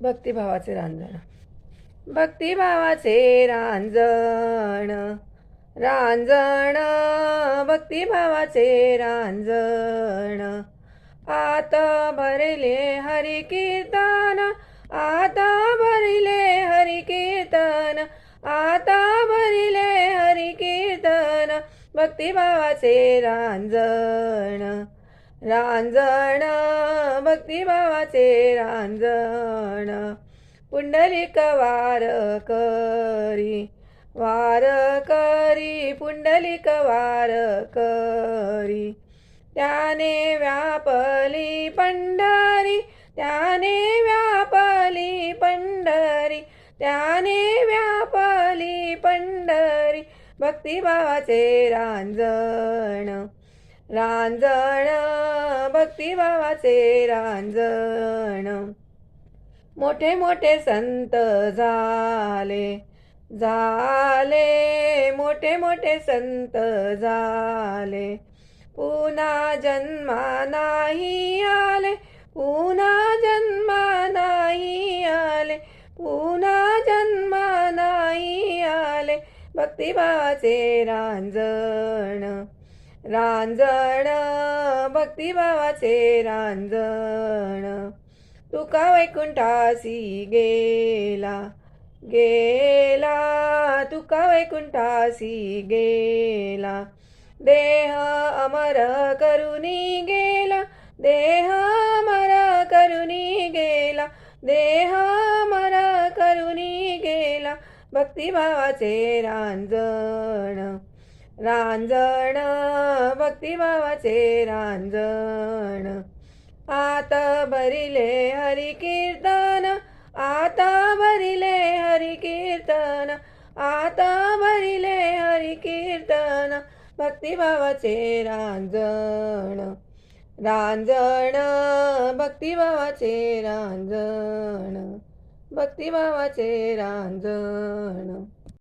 भक्तिभावाचे रांजण. भक्तिभावाचे रांजण, रांजण भक्तिभावाचे रांजण. आत भरले हरी कीर्तन, आता भरले हरी कीर्तन, आता भरले हरी कीर्तन. भक्तिभावाचे रांजण, रांजण भक्तिभावाचे रांजण. पुंडलिक वार करी, वार करी पुंडलिक वार करी. त्याने व्यापली पंढरी, त्याने व्यापली पंढरी, त्याने व्यापली पंढरी. भक्तिभावाचे रांजण, रांजण भक्तिभावाचे रांजण. मोठे मोठे संत झाले, झाले मोठे मोठे संत झाले. पुन्हा जन्मा नाही आले, पुन्हा जन्मा नाही आले, पुन्हा जन्मा नाही आले. भक्तिभावाचे रांजण, रांजण भक्तिभावाचे रांजण. तुका वैकुंठासी गेला, गेला तुका वैकुंठासी गेला. देह अमर करुणी गेला, देह अमर करुणी गेला, देह अमर करुणी गेला. भक्तिभावाचे रांजण, रांजण भक्तिभावाचे रांजण. आता भरिले हरी कीर्तन, आता भरिले हरी कीर्तन, आता भरिले हरी कीर्तन. भक्तिभावाचे रांजण, रांजण भक्तिभावाचे रांजण, भक्तिभावाचे रांजण.